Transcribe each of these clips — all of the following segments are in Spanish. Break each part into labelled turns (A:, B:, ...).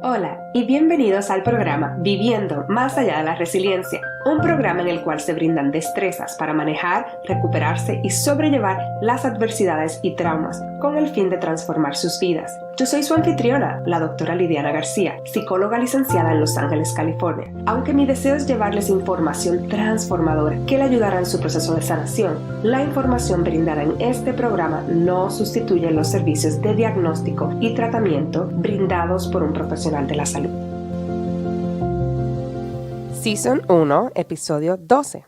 A: Hola y bienvenidos al programa Viviendo Más Allá de la Resiliencia, un programa en el cual se brindan destrezas para manejar, recuperarse y sobrellevar las adversidades y traumas con el fin de transformar sus vidas. Yo soy su anfitriona, la doctora Lidiana García, psicóloga licenciada en Los Ángeles, California. Aunque mi deseo es llevarles información transformadora que le ayudará en su proceso de sanación, la información brindada en este programa no sustituye los servicios de diagnóstico y tratamiento brindados por un profesional de la salud. Season 1, episodio 12.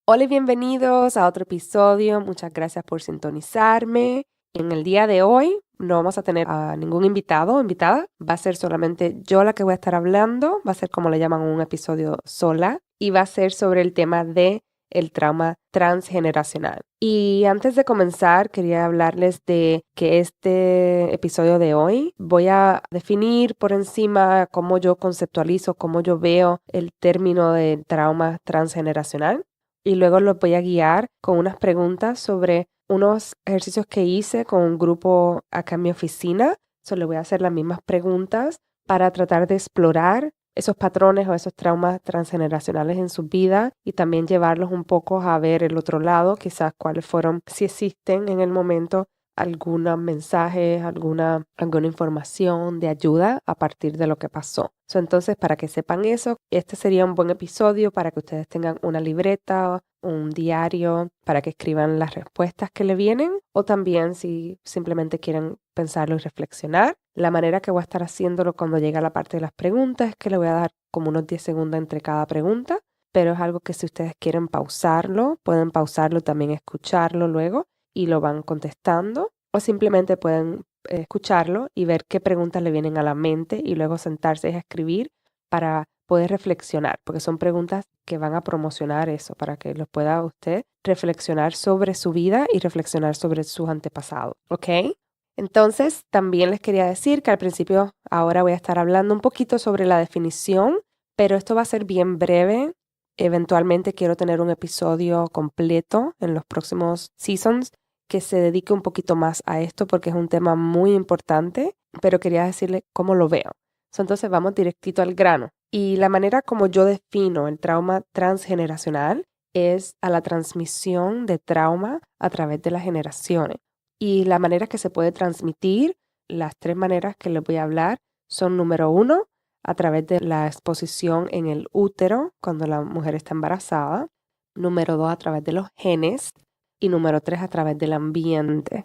A: Hola y bienvenidos a otro episodio. Muchas gracias por sintonizarme. En el día de hoy no vamos a tener a ningún invitado o invitada. Va a ser solamente yo la que voy a estar hablando. Va a ser como le llaman un episodio sola. Y va a ser sobre el tema de el trauma transgeneracional. Y antes de comenzar, quería hablarles de que este episodio de hoy voy a definir por encima cómo yo conceptualizo, cómo yo veo el término de trauma transgeneracional. Y luego los voy a guiar con unas preguntas sobre unos ejercicios que hice con un grupo acá en mi oficina. Le voy a hacer las mismas preguntas para tratar de explorar esos patrones o esos traumas transgeneracionales en su vida y también llevarlos un poco a ver el otro lado, quizás cuáles fueron, si existen en el momento, algunos mensajes, alguna información de ayuda a partir de lo que pasó. Entonces, para que sepan eso, este sería un buen episodio para que ustedes tengan una libreta, un diario, para que escriban las respuestas que le vienen, o también si simplemente quieren pensarlo y reflexionar. La manera que voy a estar haciéndolo cuando llegue a la parte de las preguntas es que le voy a dar como unos 10 segundos entre cada pregunta, pero es algo que si ustedes quieren pausarlo, pueden pausarlo, también escucharlo luego y lo van contestando, o simplemente pueden escucharlo y ver qué preguntas le vienen a la mente y luego sentarse a escribir para poder reflexionar, porque son preguntas que van a promocionar eso, para que lo pueda usted reflexionar sobre su vida y reflexionar sobre sus antepasados, ¿ok? Entonces, también les quería decir que al principio ahora voy a estar hablando un poquito sobre la definición, pero esto va a ser bien breve. Eventualmente quiero tener un episodio completo en los próximos seasons que se dedique un poquito más a esto porque es un tema muy importante, pero quería decirle cómo lo veo. Entonces vamos directito al grano. Y la manera como yo defino el trauma transgeneracional es a la transmisión de trauma a través de las generaciones. Y la manera que se puede transmitir, las 3 maneras que les voy a hablar son: número 1, a través de la exposición en el útero cuando la mujer está embarazada; número 2, a través de los genes; y número 3, a través del ambiente.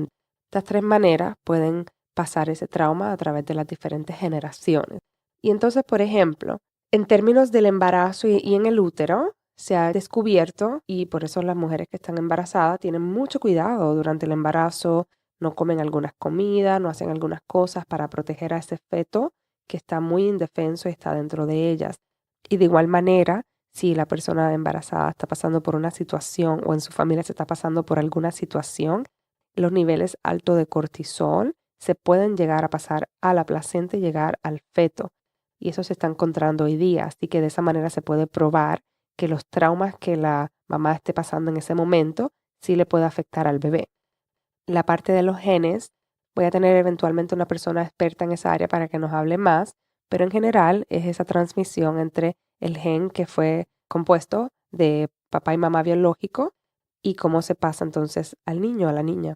A: Estas 3 maneras pueden pasar ese trauma a través de las diferentes generaciones. Y entonces, por ejemplo, en términos del embarazo y en el útero, se ha descubierto, y por eso las mujeres que están embarazadas tienen mucho cuidado durante el embarazo, no comen algunas comidas, no hacen algunas cosas para proteger a ese feto que está muy indefenso y está dentro de ellas. Y de igual manera, si la persona embarazada está pasando por una situación o en su familia se está pasando por alguna situación, los niveles altos de cortisol se pueden llegar a pasar a la placenta y llegar al feto. Y eso se está encontrando hoy día. Así que de esa manera se puede probar que los traumas que la mamá esté pasando en ese momento sí le puede afectar al bebé. La parte de los genes, voy a tener eventualmente una persona experta en esa área para que nos hable más, pero en general es esa transmisión entre el gen que fue compuesto de papá y mamá biológico y cómo se pasa entonces al niño, a la niña.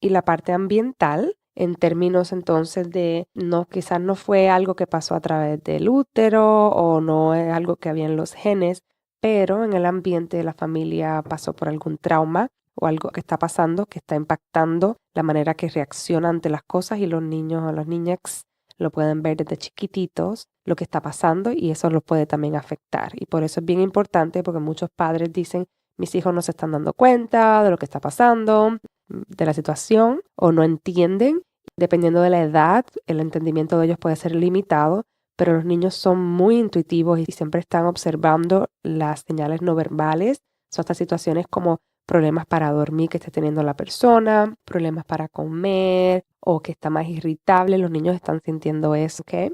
A: Y la parte ambiental, en términos entonces de quizás no fue algo que pasó a través del útero o no es algo que había en los genes, pero en el ambiente de la familia pasó por algún trauma o algo que está pasando, que está impactando la manera que reacciona ante las cosas, y los niños o las niñas lo pueden ver desde chiquititos, lo que está pasando, y eso los puede también afectar. Y por eso es bien importante, porque muchos padres dicen: mis hijos no se están dando cuenta de lo que está pasando, de la situación, o no entienden. Dependiendo de la edad, el entendimiento de ellos puede ser limitado, pero los niños son muy intuitivos y siempre están observando las señales no verbales. Son estas situaciones como problemas para dormir que esté teniendo la persona, problemas para comer o que está más irritable. Los niños están sintiendo eso, ¿ok?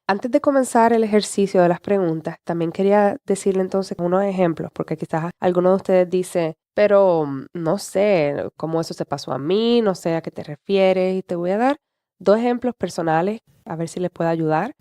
A: Antes de comenzar el ejercicio de las preguntas, también quería decirle entonces unos ejemplos, porque quizás alguno de ustedes dice: pero no sé cómo eso se pasó a mí, no sé a qué te refieres, y te voy a dar 2 ejemplos personales a ver si les puedo ayudar.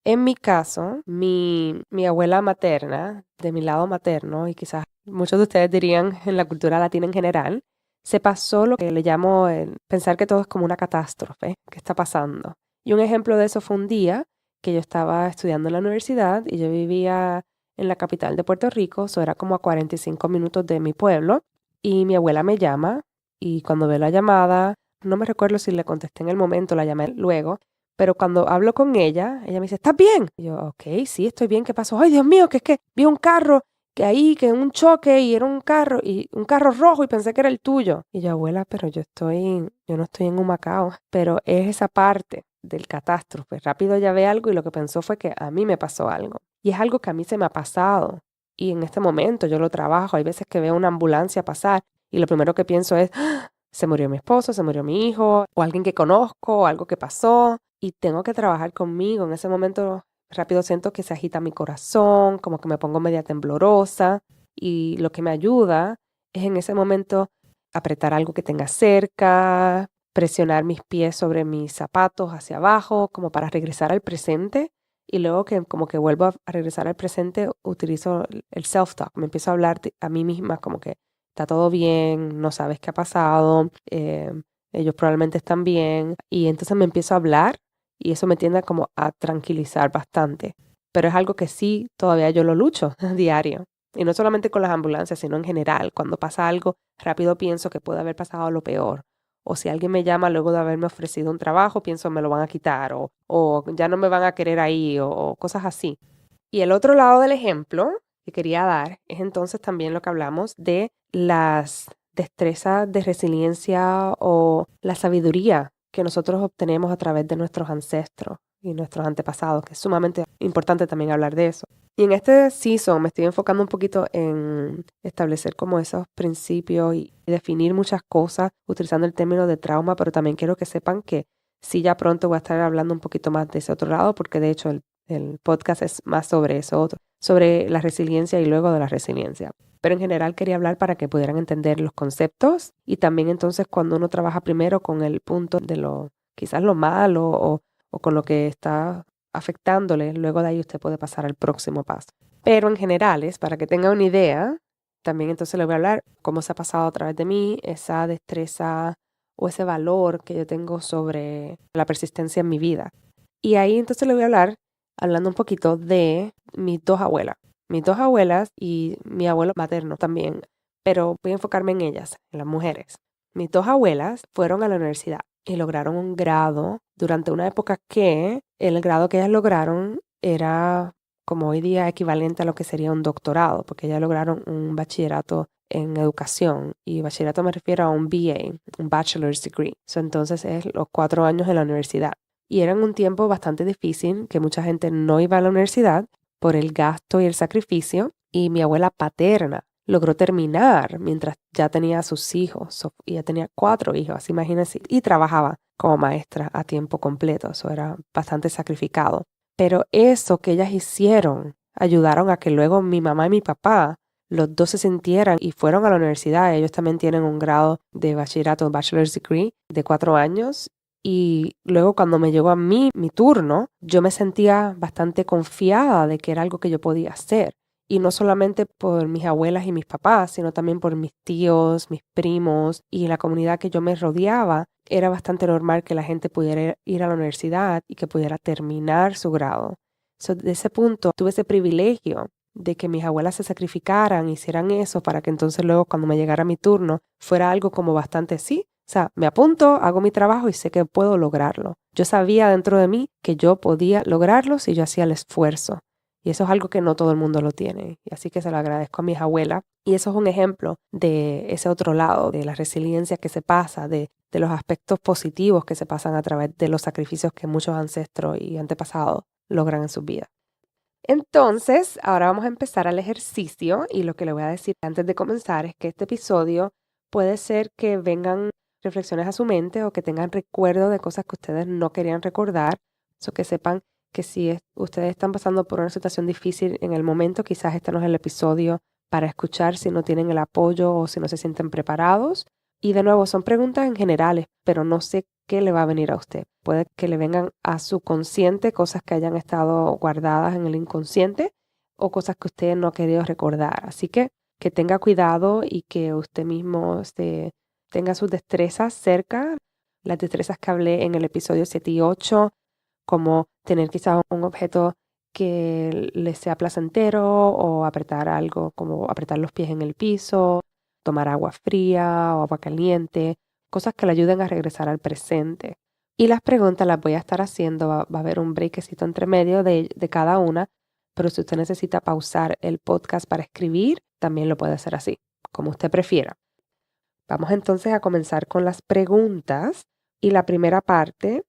A: En mi caso, mi abuela materna, de mi lado materno, y quizás muchos de ustedes dirían en la cultura latina en general, se pasó lo que le llamo el pensar que todo es como una catástrofe que está pasando. Y un ejemplo de eso fue un día que yo estaba estudiando en la universidad y yo vivía en la capital de Puerto Rico, eso era como a 45 minutos de mi pueblo, y mi abuela me llama y cuando ve la llamada, no me recuerdo si le contesté en el momento, la llamé luego, pero cuando hablo con ella me dice, ¿estás bien? Y yo, ok, sí, estoy bien, ¿qué pasó? Ay, Dios mío, que es que vi un carro que un choque y era un carro rojo y pensé que era el tuyo. Y yo, abuela, pero yo no estoy en Humacao, pero es esa parte del catástrofe. Rápido ya ve algo y lo que pensó fue que a mí me pasó algo. Y es algo que a mí se me ha pasado. Y en este momento yo lo trabajo. Hay veces que veo una ambulancia pasar y lo primero que pienso es, ¡ah! Se murió mi esposo, se murió mi hijo, o alguien que conozco, o algo que pasó. Y tengo que trabajar conmigo. En ese momento rápido siento que se agita mi corazón, como que me pongo media temblorosa. Y lo que me ayuda es en ese momento apretar algo que tenga cerca, presionar mis pies sobre mis zapatos hacia abajo, como para regresar al presente. Y luego que como que vuelvo a regresar al presente, utilizo el self-talk. Me empiezo a hablar a mí misma como que está todo bien, no sabes qué ha pasado, ellos probablemente están bien. Y entonces me empiezo a hablar y eso me tiende como a tranquilizar bastante. Pero es algo que sí, todavía yo lo lucho a diario. Y no solamente con las ambulancias, sino en general. Cuando pasa algo, rápido pienso que puede haber pasado lo peor. O si alguien me llama luego de haberme ofrecido un trabajo, pienso me lo van a quitar o ya no me van a querer ahí o cosas así. Y el otro lado del ejemplo que quería dar es entonces también lo que hablamos de las destrezas de resiliencia o la sabiduría que nosotros obtenemos a través de nuestros ancestros y nuestros antepasados, que es sumamente importante también hablar de eso. Y en este season me estoy enfocando un poquito en establecer como esos principios y definir muchas cosas utilizando el término de trauma, pero también quiero que sepan que sí ya pronto voy a estar hablando un poquito más de ese otro lado, porque de hecho el podcast es más sobre eso otro, sobre la resiliencia y luego de la resiliencia. Pero en general quería hablar para que pudieran entender los conceptos y también entonces cuando uno trabaja primero con el punto de quizás lo malo o con lo que está afectándole, luego de ahí usted puede pasar al próximo paso. Pero en general es para que tenga una idea, también entonces le voy a hablar cómo se ha pasado a través de mí esa destreza o ese valor que yo tengo sobre la persistencia en mi vida. Y ahí entonces le voy a hablar, hablando un poquito de mis dos abuelas. Mis dos abuelas y mi abuelo materno también, pero voy a enfocarme en ellas, en las mujeres. Mis dos abuelas fueron a la universidad y lograron un grado durante una época que el grado que ellas lograron era como hoy día equivalente a lo que sería un doctorado, porque ellas lograron un bachillerato en educación y bachillerato me refiero a un BA, un Bachelor's Degree. Entonces es los 4 años en la universidad. Y era un tiempo bastante difícil, que mucha gente no iba a la universidad por el gasto y el sacrificio. Y mi abuela paterna logró terminar mientras ya tenía a sus hijos. Y ya tenía 4 hijos, así imagínense. Y trabajaba como maestra a tiempo completo. Eso era bastante sacrificado. Pero eso que ellas hicieron ayudaron a que luego mi mamá y mi papá, los dos se sintieran y fueron a la universidad. Ellos también tienen un grado de bachillerato, un bachelor's degree de 4 años. Y luego cuando me llegó a mí mi turno, yo me sentía bastante confiada de que era algo que yo podía hacer. Y no solamente por mis abuelas y mis papás, sino también por mis tíos, mis primos y la comunidad que yo me rodeaba. Era bastante normal que la gente pudiera ir a la universidad y que pudiera terminar su grado. De ese punto tuve ese privilegio de que mis abuelas se sacrificaran, hicieran eso para que entonces luego cuando me llegara mi turno fuera algo como bastante sí. O sea, me apunto, hago mi trabajo y sé que puedo lograrlo. Yo sabía dentro de mí que yo podía lograrlo si yo hacía el esfuerzo. Y eso es algo que no todo el mundo lo tiene. Y así que se lo agradezco a mis abuelas. Y eso es un ejemplo de ese otro lado, de la resiliencia que se pasa, de los aspectos positivos que se pasan a través de los sacrificios que muchos ancestros y antepasados logran en sus vidas. Entonces, ahora vamos a empezar al ejercicio y lo que le voy a decir antes de comenzar es que este episodio puede ser que vengan reflexiones a su mente o que tengan recuerdo de cosas que ustedes no querían recordar, o que sepan que si ustedes están pasando por una situación difícil en el momento, quizás este no es el episodio para escuchar si no tienen el apoyo o si no se sienten preparados. Y de nuevo, son preguntas en generales, pero no sé ¿qué le va a venir a usted? Puede que le vengan a su consciente cosas que hayan estado guardadas en el inconsciente o cosas que usted no ha querido recordar. Así que tenga cuidado y que usted mismo tenga sus destrezas cerca, las destrezas que hablé en el episodio 7 y 8, como tener quizás un objeto que le sea placentero o apretar algo, como apretar los pies en el piso, tomar agua fría o agua caliente, cosas que le ayuden a regresar al presente. Y las preguntas las voy a estar haciendo, va a haber un breakcito entre medio de cada una, pero si usted necesita pausar el podcast para escribir, también lo puede hacer así, como usted prefiera. Vamos entonces a comenzar con las preguntas y la primera parte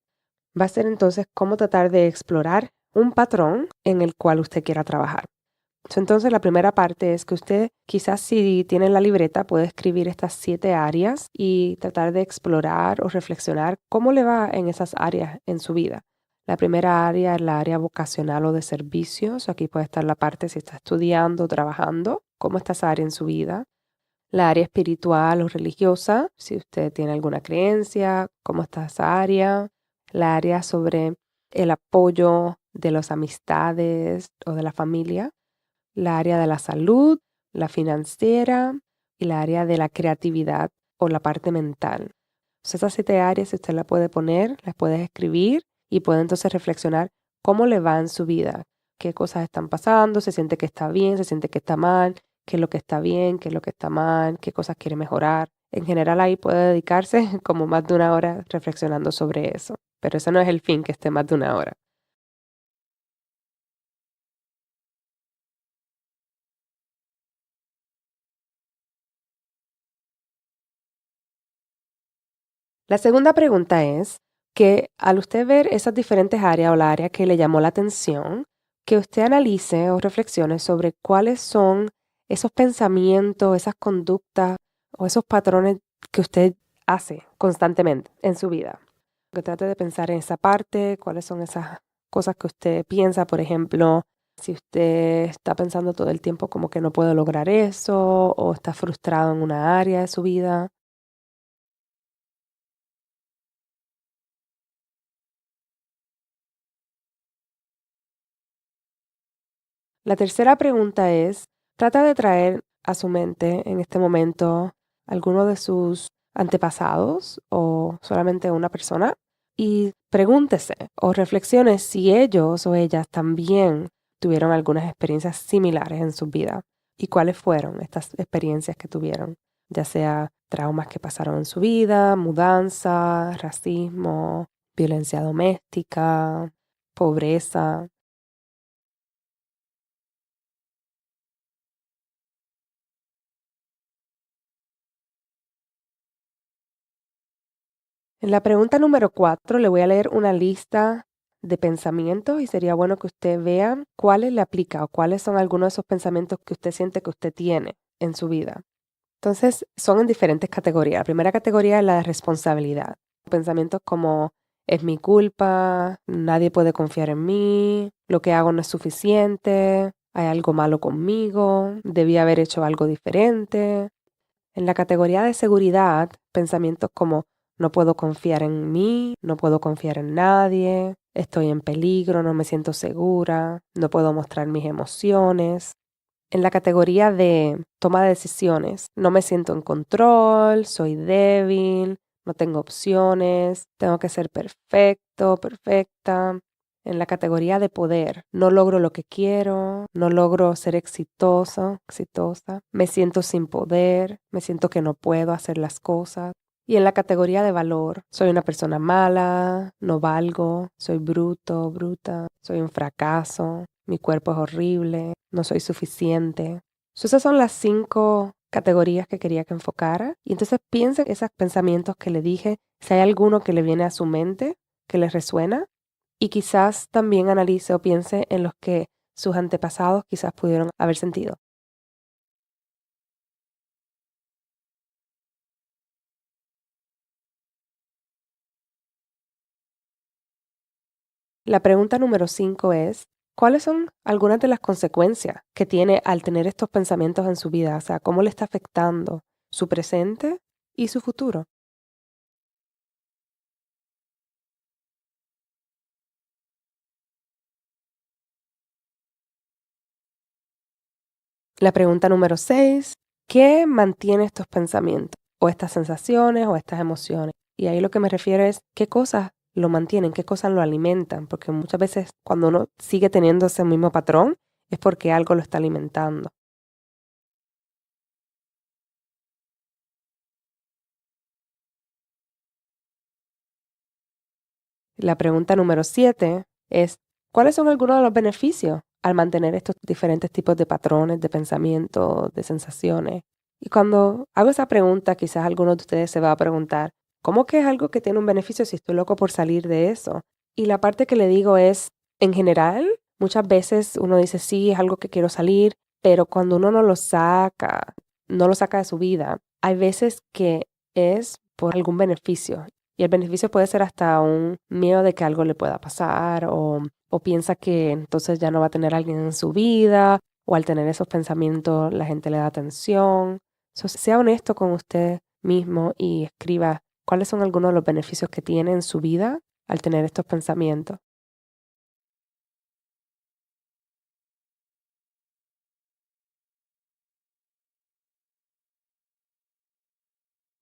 A: va a ser entonces cómo tratar de explorar un patrón en el cual usted quiera trabajar. Entonces la primera parte es que usted quizás si tiene la libreta puede escribir estas 7 áreas y tratar de explorar o reflexionar cómo le va en esas áreas en su vida. La primera área es la área vocacional o de servicios. Aquí puede estar la parte si está estudiando o trabajando, cómo está esa área en su vida. La área espiritual o religiosa, si usted tiene alguna creencia, cómo está esa área. La área sobre el apoyo de las amistades o de la familia. La área de la salud, la financiera y la área de la creatividad o la parte mental. Entonces, esas 7 áreas usted las puede poner, las puede escribir y puede entonces reflexionar cómo le va en su vida, qué cosas están pasando, se siente que está bien, se siente que está mal, qué es lo que está bien, qué es lo que está mal, qué cosas quiere mejorar. En general ahí puede dedicarse como más de 1 hora reflexionando sobre eso, pero ese no es el fin, que esté más de 1 hora. La segunda pregunta es que al usted ver esas diferentes áreas o la área que le llamó la atención, que usted analice o reflexione sobre cuáles son esos pensamientos, esas conductas o esos patrones que usted hace constantemente en su vida. Que trate de pensar en esa parte, cuáles son esas cosas que usted piensa, por ejemplo, si usted está pensando todo el tiempo como que no puede lograr eso o está frustrado en una área de su vida. La tercera pregunta es, trata de traer a su mente en este momento alguno de sus antepasados o solamente una persona y pregúntese o reflexione si ellos o ellas también tuvieron algunas experiencias similares en su vida y cuáles fueron estas experiencias que tuvieron, ya sea traumas que pasaron en su vida, mudanza, racismo, violencia doméstica, pobreza. En la pregunta número 4 le voy a leer una lista de pensamientos y sería bueno que usted vea cuáles le aplica o cuáles son algunos de esos pensamientos que usted siente que usted tiene en su vida. Entonces, son en diferentes categorías. La primera categoría es la de responsabilidad. Pensamientos como es mi culpa, nadie puede confiar en mí, lo que hago no es suficiente, hay algo malo conmigo, debí haber hecho algo diferente. En la categoría de seguridad, pensamientos como no puedo confiar en mí, no puedo confiar en nadie, estoy en peligro, no me siento segura, no puedo mostrar mis emociones. En la categoría de toma de decisiones, no me siento en control, soy débil, no tengo opciones, tengo que ser perfecto, perfecta. En la categoría de poder, no logro lo que quiero, no logro ser exitoso, exitosa, me siento sin poder, me siento que no puedo hacer las cosas. Y en la categoría de valor, soy una persona mala, no valgo, soy bruto, bruta, soy un fracaso, mi cuerpo es horrible, no soy suficiente. Esas son las 5 categorías que quería que enfocara. Y entonces piense en esos pensamientos que le dije, si hay alguno que le viene a su mente, que le resuena, y quizás también analice o piense en los que sus antepasados quizás pudieron haber sentido. La pregunta número 5 es, ¿cuáles son algunas de las consecuencias que tiene al tener estos pensamientos en su vida? O sea, ¿cómo le está afectando su presente y su futuro? La pregunta número 6, ¿qué mantiene estos pensamientos o estas sensaciones o estas emociones? Y ahí lo que me refiero es qué cosas lo mantienen, qué cosas lo alimentan, porque muchas veces cuando uno sigue teniendo ese mismo patrón es porque algo lo está alimentando. La pregunta número 7 es, ¿cuáles son algunos de los beneficios al mantener estos diferentes tipos de patrones, de pensamiento, de sensaciones? Y cuando hago esa pregunta, quizás algunos de ustedes se va a preguntar, ¿cómo que es algo que tiene un beneficio si estoy loco por salir de eso? Y la parte que le digo es, en general, muchas veces uno dice, sí, es algo que quiero salir, pero cuando uno no lo saca de su vida, hay veces que es por algún beneficio. Y el beneficio puede ser hasta un miedo de que algo le pueda pasar o piensa que entonces ya no va a tener a alguien en su vida o al tener esos pensamientos la gente le da atención. So, sea honesto con usted mismo y escriba cuáles son algunos de los beneficios que tiene en su vida al tener estos pensamientos.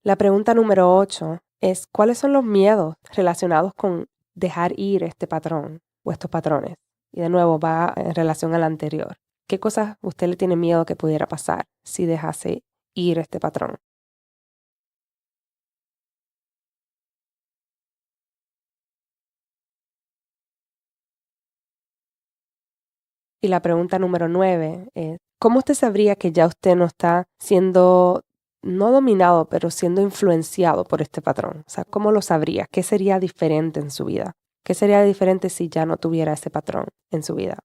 A: La pregunta número 8 es, ¿cuáles son los miedos relacionados con dejar ir este patrón o estos patrones? Y de nuevo va en relación al anterior. ¿Qué cosas usted le tiene miedo que pudiera pasar si dejase ir este patrón? Y la pregunta número 9 es, ¿cómo usted sabría que ya usted no está siendo, no dominado, pero siendo influenciado por este patrón? O sea, ¿cómo lo sabría? ¿Qué sería diferente en su vida? ¿Qué sería diferente si ya no tuviera ese patrón en su vida?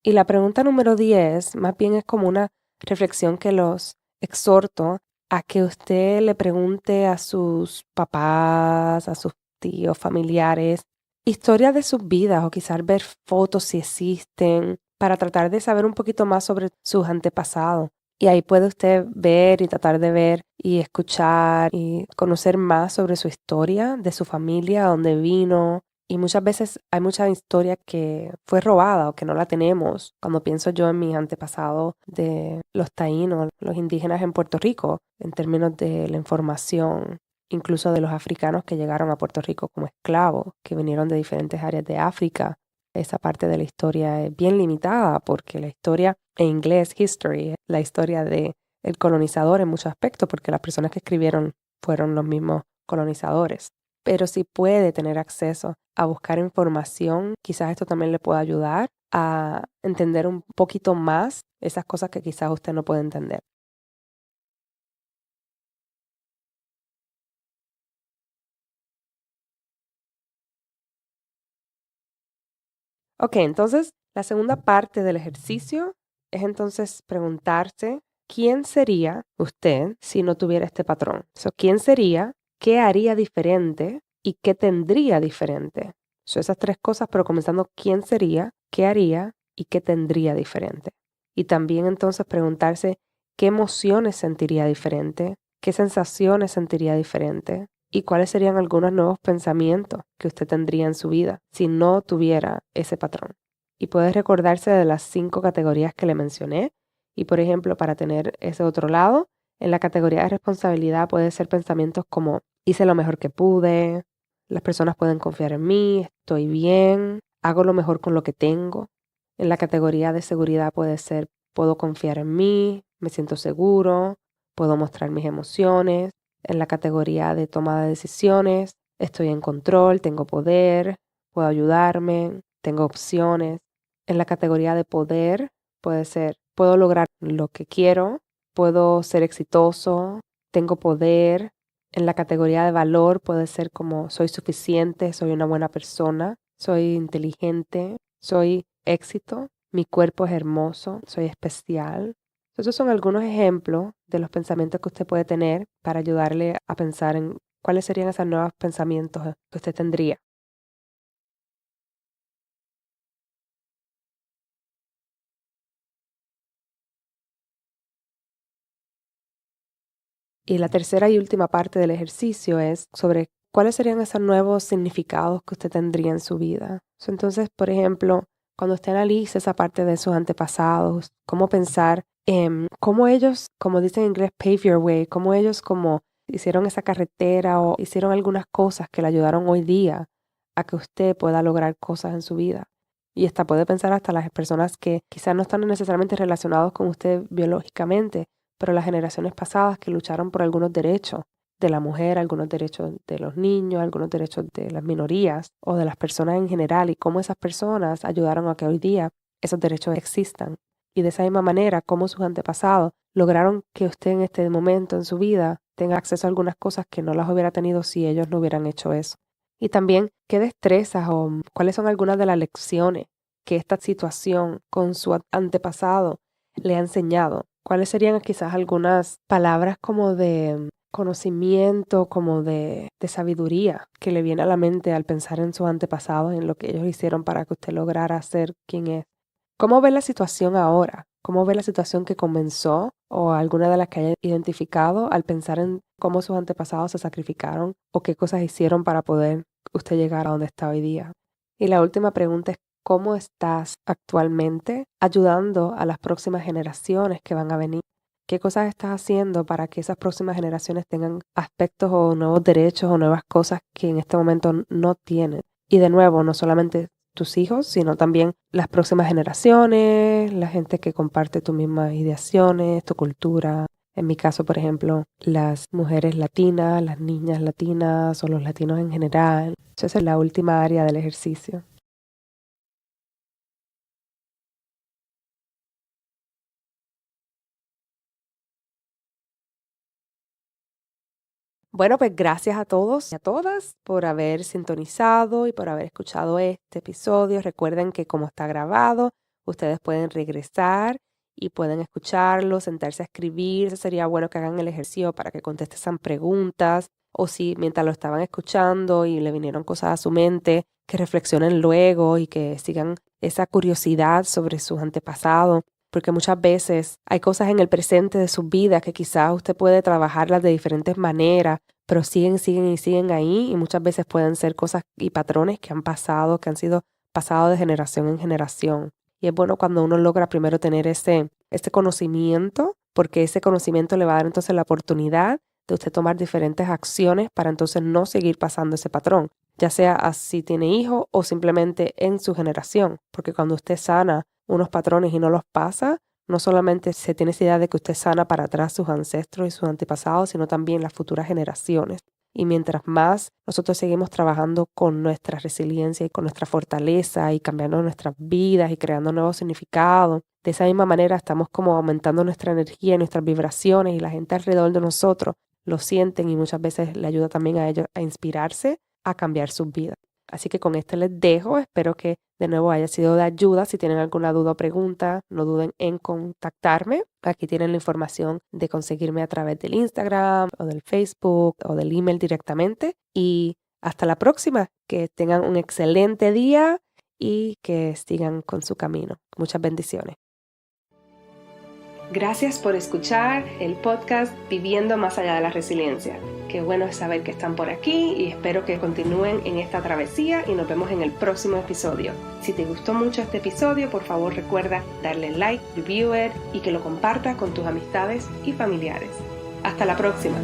A: Y la pregunta número 10 más bien es como una reflexión que los exhorto a que usted le pregunte a sus papás, a sus tíos, familiares, historias de sus vidas o quizás ver fotos si existen para tratar de saber un poquito más sobre sus antepasados. Y ahí puede usted ver y tratar de ver y escuchar y conocer más sobre su historia, de su familia, dónde vino, y muchas veces hay mucha historia que fue robada o que no la tenemos. Cuando pienso yo en mis antepasados de los taínos, los indígenas en Puerto Rico, en términos de la información, incluso de los africanos que llegaron a Puerto Rico como esclavos, que vinieron de diferentes áreas de África. Esa parte de la historia es bien limitada porque la historia en inglés, history, es la historia de el colonizador en muchos aspectos, porque las personas que escribieron fueron los mismos colonizadores, pero si puede tener acceso a buscar información, quizás esto también le pueda ayudar a entender un poquito más esas cosas que quizás usted no puede entender. Ok, entonces la segunda parte del ejercicio es entonces preguntarse quién sería usted si no tuviera este patrón. ¿Quién sería? ¿Qué haría diferente? ¿Y qué tendría diferente? Esas tres cosas, pero comenzando quién sería, qué haría y qué tendría diferente. Y también entonces preguntarse qué emociones sentiría diferente, qué sensaciones sentiría diferente, y cuáles serían algunos nuevos pensamientos que usted tendría en su vida si no tuviera ese patrón. Y puede recordarse de las 5 categorías que le mencioné. Y por ejemplo, para tener ese otro lado, en la categoría de responsabilidad puede ser pensamientos como hice lo mejor que pude, las personas pueden confiar en mí, estoy bien, hago lo mejor con lo que tengo. En la categoría de seguridad puede ser puedo confiar en mí, me siento seguro, puedo mostrar mis emociones. En la categoría de toma de decisiones, estoy en control, tengo poder, puedo ayudarme, tengo opciones. En la categoría de poder puede ser, puedo lograr lo que quiero, puedo ser exitoso, tengo poder. En la categoría de valor puede ser como soy suficiente, soy una buena persona, soy inteligente, soy éxito, mi cuerpo es hermoso, soy especial. Esos son algunos ejemplos de los pensamientos que usted puede tener para ayudarle a pensar en cuáles serían esos nuevos pensamientos que usted tendría. Y la tercera y última parte del ejercicio es sobre ¿cuáles serían esos nuevos significados que usted tendría en su vida? Entonces, por ejemplo, cuando usted analiza esa parte de sus antepasados, cómo pensar en cómo ellos, como dicen en inglés, pave your way, cómo ellos como hicieron esa carretera o hicieron algunas cosas que le ayudaron hoy día a que usted pueda lograr cosas en su vida. Y hasta puede pensar hasta las personas que quizás no están necesariamente relacionados con usted biológicamente, pero las generaciones pasadas que lucharon por algunos derechos de la mujer, algunos derechos de los niños, algunos derechos de las minorías o de las personas en general y cómo esas personas ayudaron a que hoy día esos derechos existan. Y de esa misma manera, cómo sus antepasados lograron que usted en este momento en su vida tenga acceso a algunas cosas que no las hubiera tenido si ellos no hubieran hecho eso. Y también, ¿qué destrezas o cuáles son algunas de las lecciones que esta situación con su antepasado le ha enseñado? ¿Cuáles serían quizás algunas palabras como de conocimiento, como de sabiduría que le viene a la mente al pensar en sus antepasados, en lo que ellos hicieron para que usted lograra ser quien es? ¿Cómo ve la situación ahora? ¿Cómo ve la situación que comenzó o alguna de las que haya identificado al pensar en cómo sus antepasados se sacrificaron o qué cosas hicieron para poder usted llegar a donde está hoy día? Y la última pregunta es, ¿cómo estás actualmente ayudando a las próximas generaciones que van a venir? ¿Qué cosas estás haciendo para que esas próximas generaciones tengan aspectos o nuevos derechos o nuevas cosas que en este momento no tienen? Y de nuevo, no solamente tus hijos, sino también las próximas generaciones, la gente que comparte tus mismas ideaciones, tu cultura. En mi caso, por ejemplo, las mujeres latinas, las niñas latinas o los latinos en general. Esa es la última área del ejercicio. Bueno, pues gracias a todos y a todas por haber sintonizado y por haber escuchado este episodio. Recuerden que como está grabado, ustedes pueden regresar y pueden escucharlo, sentarse a escribir. Eso sería bueno que hagan el ejercicio para que contesten preguntas o si mientras lo estaban escuchando y le vinieron cosas a su mente, que reflexionen luego y que sigan esa curiosidad sobre sus antepasados. Porque muchas veces hay cosas en el presente de su vida que quizás usted puede trabajarlas de diferentes maneras, pero siguen y siguen ahí y muchas veces pueden ser cosas y patrones que han pasado, que han sido pasados de generación en generación. Y es bueno cuando uno logra primero tener ese conocimiento, porque ese conocimiento le va a dar entonces la oportunidad de usted tomar diferentes acciones para entonces no seguir pasando ese patrón, ya sea si tiene hijos o simplemente en su generación, porque cuando usted sana unos patrones y no los pasa, no solamente se tiene esa idea de que usted sana para atrás sus ancestros y sus antepasados, sino también las futuras generaciones. Y mientras más nosotros seguimos trabajando con nuestra resiliencia y con nuestra fortaleza y cambiando nuestras vidas y creando nuevos significados, de esa misma manera estamos como aumentando nuestra energía y nuestras vibraciones y la gente alrededor de nosotros lo sienten y muchas veces le ayuda también a ellos a inspirarse a cambiar sus vidas. Así que con esto les dejo, espero que de nuevo haya sido de ayuda. Si tienen alguna duda o pregunta, no duden en contactarme. Aquí tienen la información de conseguirme a través del Instagram o del Facebook o del email directamente. Y hasta la próxima, que tengan un excelente día y que sigan con su camino. Muchas bendiciones. Gracias por escuchar el podcast Viviendo Más Allá de la Resiliencia. Qué bueno es saber que están por aquí y espero que continúen en esta travesía y nos vemos en el próximo episodio. Si te gustó mucho este episodio, por favor recuerda darle like, review it y que lo compartas con tus amistades y familiares. Hasta la próxima.